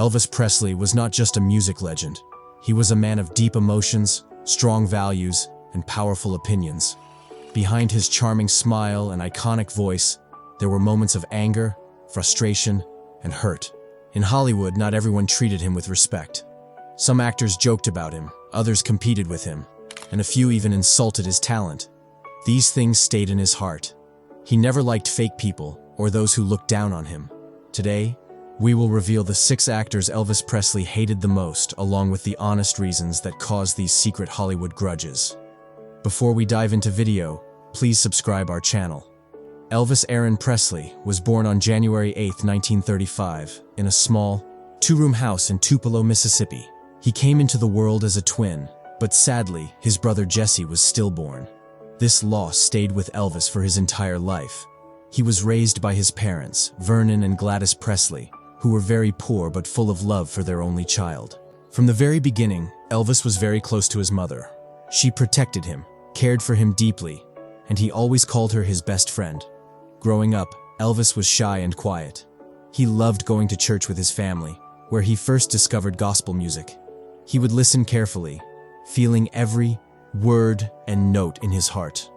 Elvis Presley was not just a music legend. He was a man of deep emotions, strong values, and powerful opinions. Behind his charming smile and iconic voice, there were moments of anger, frustration, and hurt. In Hollywood, not everyone treated him with respect. Some actors joked about him, others competed with him, and a few even insulted his talent. These things stayed in his heart. He never liked fake people or those who looked down on him. Today, we will reveal the 6 actors Elvis Presley hated the most, along with the honest reasons that caused these secret Hollywood grudges. Before we dive into video, please subscribe our channel. Elvis Aaron Presley was born on January 8, 1935, in a small, 2-room house in Tupelo, Mississippi. He came into the world as a twin, but sadly, his brother Jesse was stillborn. This loss stayed with Elvis for his entire life. He was raised by his parents, Vernon and Gladys Presley, who were very poor but full of love for their only child. From the very beginning, Elvis was very close to his mother. She protected him, cared for him deeply, and he always called her his best friend. Growing up, Elvis was shy and quiet. He loved going to church with his family, where he first discovered gospel music. He would listen carefully, feeling every word and note in his heart.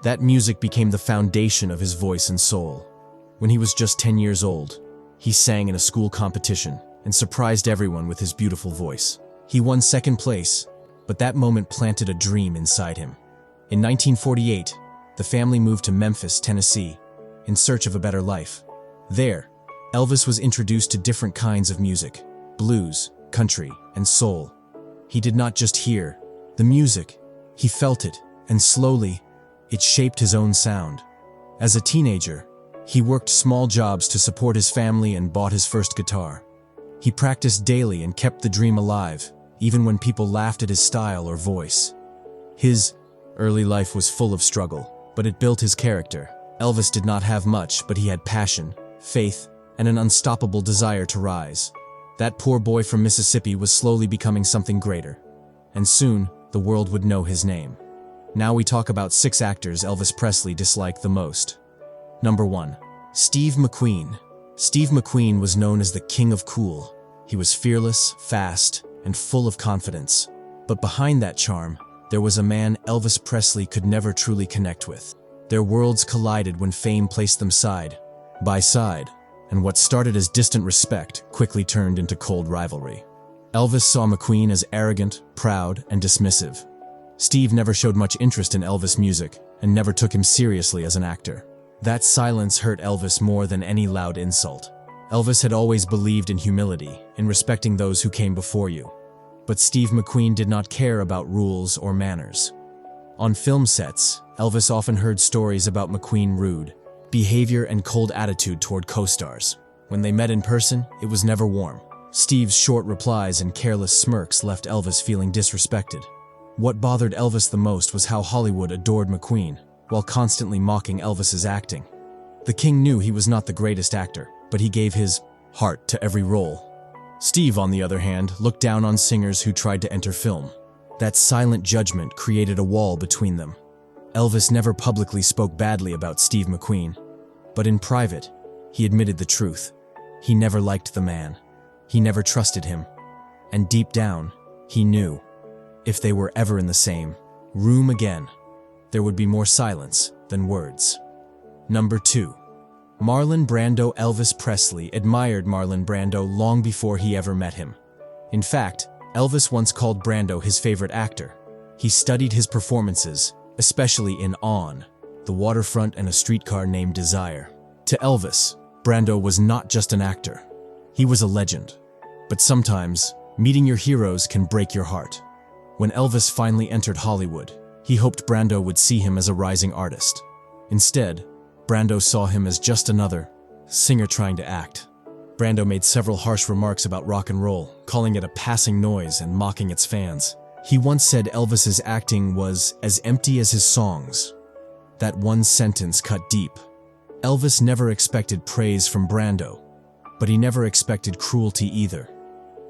That music became the foundation of his voice and soul. When he was just 10 years old, he sang in a school competition and surprised everyone with his beautiful voice. He won second place, but that moment planted a dream inside him. In 1948, the family moved to Memphis, Tennessee, in search of a better life. There, Elvis was introduced to different kinds of music: blues, country, and soul. He did not just hear the music, he felt it, and slowly, it shaped his own sound. As a teenager, he worked small jobs to support his family and bought his first guitar. He practiced daily and kept the dream alive, even when people laughed at his style or voice. His early life was full of struggle, but it built his character. Elvis did not have much, but he had passion, faith, and an unstoppable desire to rise. That poor boy from Mississippi was slowly becoming something greater, and soon the world would know his name. Now we talk about 6 actors Elvis Presley disliked the most. Number 1. Steve McQueen. Steve McQueen was known as the King of Cool. He was fearless, fast, and full of confidence. But behind that charm, there was a man Elvis Presley could never truly connect with. Their worlds collided when fame placed them side by side, and what started as distant respect quickly turned into cold rivalry. Elvis saw McQueen as arrogant, proud, and dismissive. Steve never showed much interest in Elvis' music and never took him seriously as an actor. That silence hurt Elvis more than any loud insult. Elvis had always believed in humility, in respecting those who came before you. But Steve McQueen did not care about rules or manners. On film sets, Elvis often heard stories about McQueen's rude behavior and cold attitude toward co-stars. When they met in person, it was never warm. Steve's short replies and careless smirks left Elvis feeling disrespected. What bothered Elvis the most was how Hollywood adored McQueen, while constantly mocking Elvis's acting. The king knew he was not the greatest actor, but he gave his heart to every role. Steve, on the other hand, looked down on singers who tried to enter film. That silent judgment created a wall between them. Elvis never publicly spoke badly about Steve McQueen, but in private, he admitted the truth. He never liked the man. He never trusted him. And deep down, he knew, if they were ever in the same room again, there would be more silence than words. Number 2. Marlon Brando. Elvis Presley admired Marlon Brando long before he ever met him. In fact, Elvis once called Brando his favorite actor. He studied his performances, especially in On the Waterfront and A Streetcar Named Desire. To Elvis, Brando was not just an actor. He was a legend. But sometimes, meeting your heroes can break your heart. When Elvis finally entered Hollywood, he hoped Brando would see him as a rising artist. Instead, Brando saw him as just another singer trying to act. Brando made several harsh remarks about rock and roll, calling it a passing noise and mocking its fans. He once said Elvis's acting was as empty as his songs. That one sentence cut deep. Elvis never expected praise from Brando, but he never expected cruelty either.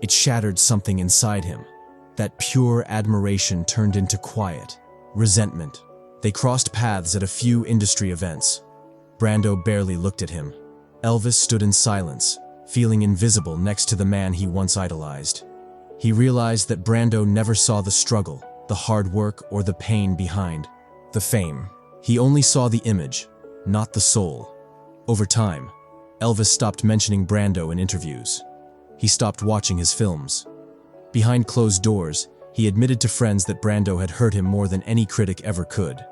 It shattered something inside him. That pure admiration turned into quiet resentment. They crossed paths at a few industry events. Brando barely looked at him. Elvis stood in silence, feeling invisible next to the man he once idolized. He realized that Brando never saw the struggle, the hard work, or the pain behind the fame. He only saw the image, not the soul. Over time, Elvis stopped mentioning Brando in interviews. He stopped watching his films. Behind closed doors, he admitted to friends that Brando had hurt him more than any critic ever could.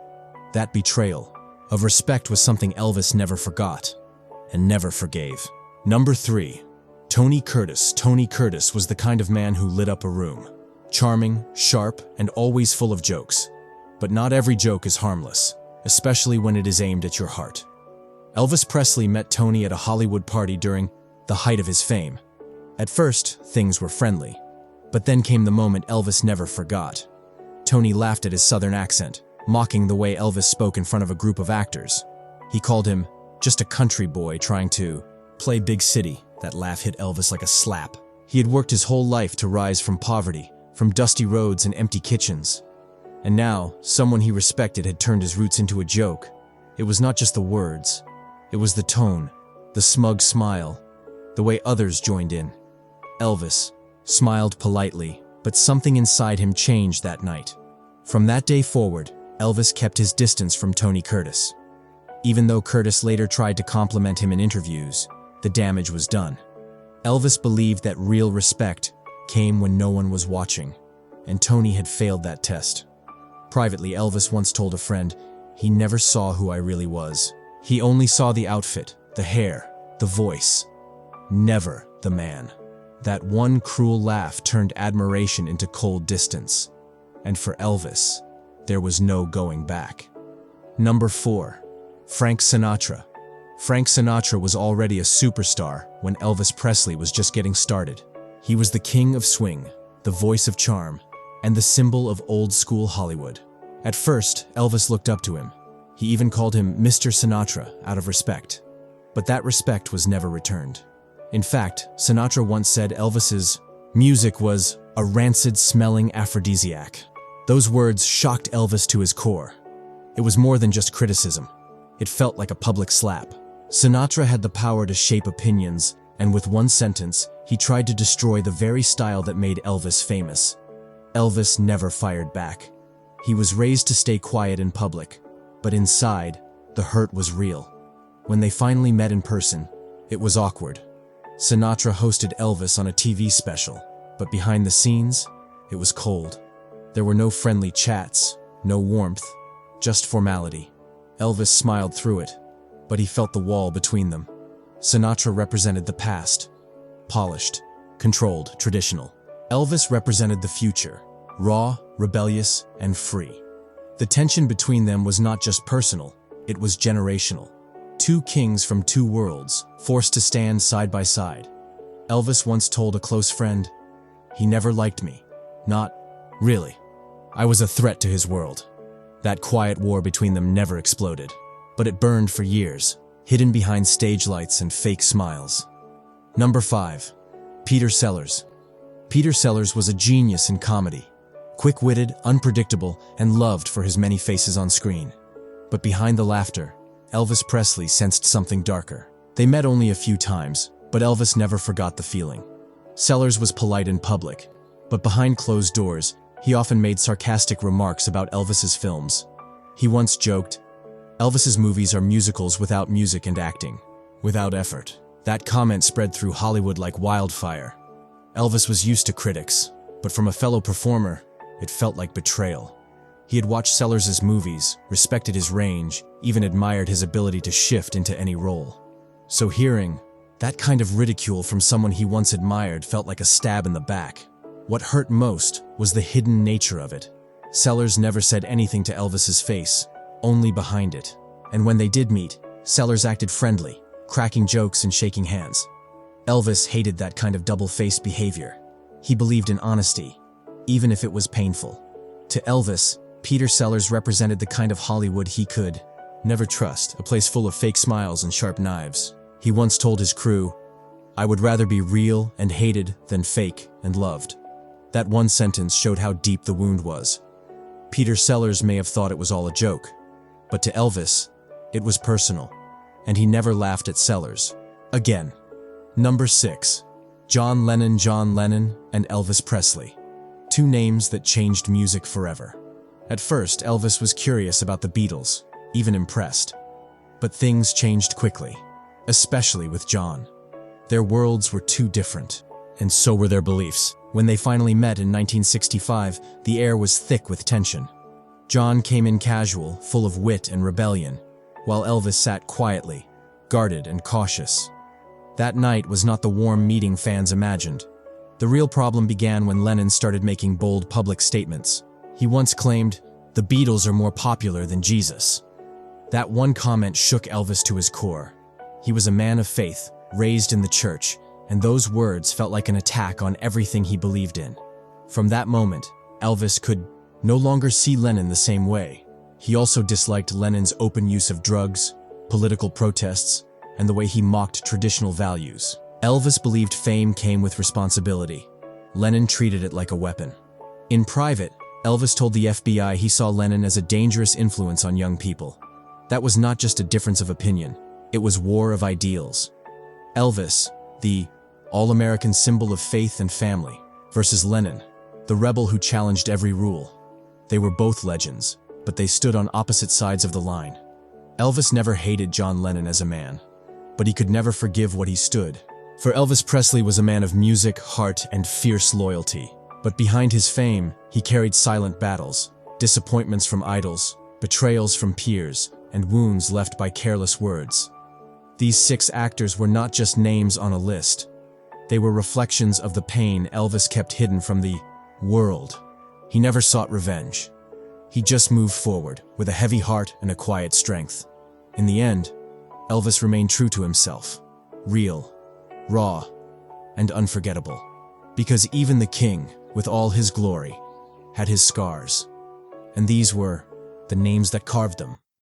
That betrayal of respect was something Elvis never forgot and never forgave. Number 3. Tony Curtis. Tony Curtis was the kind of man who lit up a room. Charming, sharp, and always full of jokes. But not every joke is harmless, especially when it is aimed at your heart. Elvis Presley met Tony at a Hollywood party during the height of his fame. At first, things were friendly. But then came the moment Elvis never forgot. Tony laughed at his southern accent, mocking the way Elvis spoke in front of a group of actors. He called him just a country boy trying to play big city. That laugh hit Elvis like a slap. He had worked his whole life to rise from poverty, from dusty roads and empty kitchens. And now, someone he respected had turned his roots into a joke. It was not just the words. It was the tone, the smug smile, the way others joined in. Elvis smiled politely, but something inside him changed that night. From that day forward, Elvis kept his distance from Tony Curtis. Even though Curtis later tried to compliment him in interviews, the damage was done. Elvis believed that real respect came when no one was watching, and Tony had failed that test. Privately, Elvis once told a friend, "He never saw who I really was. He only saw the outfit, the hair, the voice. Never the man." That one cruel laugh turned admiration into cold distance. And for Elvis, there was no going back. Number 4. Frank Sinatra. Frank Sinatra was already a superstar when Elvis Presley was just getting started. He was the king of swing, the voice of charm, and the symbol of old-school Hollywood. At first, Elvis looked up to him. He even called him Mr. Sinatra out of respect. But that respect was never returned. In fact, Sinatra once said Elvis's music was a rancid-smelling aphrodisiac. Those words shocked Elvis to his core. It was more than just criticism. It felt like a public slap. Sinatra had the power to shape opinions, and with one sentence, he tried to destroy the very style that made Elvis famous. Elvis never fired back. He was raised to stay quiet in public, but inside, the hurt was real. When they finally met in person, it was awkward. Sinatra hosted Elvis on a TV special, but behind the scenes, it was cold. There were no friendly chats, no warmth, just formality. Elvis smiled through it, but he felt the wall between them. Sinatra represented the past, polished, controlled, traditional. Elvis represented the future, raw, rebellious, and free. The tension between them was not just personal, it was generational. Two kings from two worlds, forced to stand side by side. Elvis once told a close friend, "He never liked me. Not really. I was a threat to his world." That quiet war between them never exploded, but it burned for years, hidden behind stage lights and fake smiles. Number 5. Peter Sellers. Peter Sellers was a genius in comedy. Quick-witted, unpredictable, and loved for his many faces on screen. But behind the laughter, Elvis Presley sensed something darker. They met only a few times, but Elvis never forgot the feeling. Sellers was polite in public, but behind closed doors, he often made sarcastic remarks about Elvis's films. He once joked, "Elvis's movies are musicals without music and acting, without effort." That comment spread through Hollywood like wildfire. Elvis was used to critics, but from a fellow performer, it felt like betrayal. He had watched Sellers' movies, respected his range, even admired his ability to shift into any role. So hearing that kind of ridicule from someone he once admired felt like a stab in the back. What hurt most was the hidden nature of it. Sellers never said anything to Elvis's face, only behind it. And when they did meet, Sellers acted friendly, cracking jokes and shaking hands. Elvis hated that kind of double-faced behavior. He believed in honesty, even if it was painful. To Elvis, Peter Sellers represented the kind of Hollywood he could never trust, a place full of fake smiles and sharp knives. He once told his crew, "I would rather be real and hated than fake and loved." That one sentence showed how deep the wound was. Peter Sellers may have thought it was all a joke, but to Elvis, it was personal, and he never laughed at Sellers again. Number 6. John Lennon and Elvis Presley. Two names that changed music forever. At first, Elvis was curious about the Beatles, even impressed. But things changed quickly, especially with John. Their worlds were too different, and so were their beliefs. When they finally met in 1965, the air was thick with tension. John came in casual, full of wit and rebellion, while Elvis sat quietly, guarded and cautious. That night was not the warm meeting fans imagined. The real problem began when Lennon started making bold public statements. He once claimed, "The Beatles are more popular than Jesus." That one comment shook Elvis to his core. He was a man of faith, raised in the church, and those words felt like an attack on everything he believed in. From that moment, Elvis could no longer see Lennon the same way. He also disliked Lennon's open use of drugs, political protests, and the way he mocked traditional values. Elvis believed fame came with responsibility. Lennon treated it like a weapon. In private, Elvis told the FBI he saw Lennon as a dangerous influence on young people. That was not just a difference of opinion, it was war of ideals. Elvis, the all-American symbol of faith and family, versus Lennon, the rebel who challenged every rule. They were both legends, but they stood on opposite sides of the line. Elvis never hated John Lennon as a man, but he could never forgive what he stood. For Elvis Presley was a man of music, heart, and fierce loyalty. But behind his fame, he carried silent battles, disappointments from idols, betrayals from peers, and wounds left by careless words. These 6 actors were not just names on a list. They were reflections of the pain Elvis kept hidden from the world. He never sought revenge. He just moved forward, with a heavy heart and a quiet strength. In the end, Elvis remained true to himself, real, raw, and unforgettable. Because even the king, with all his glory, had his scars. And these were the names that carved them.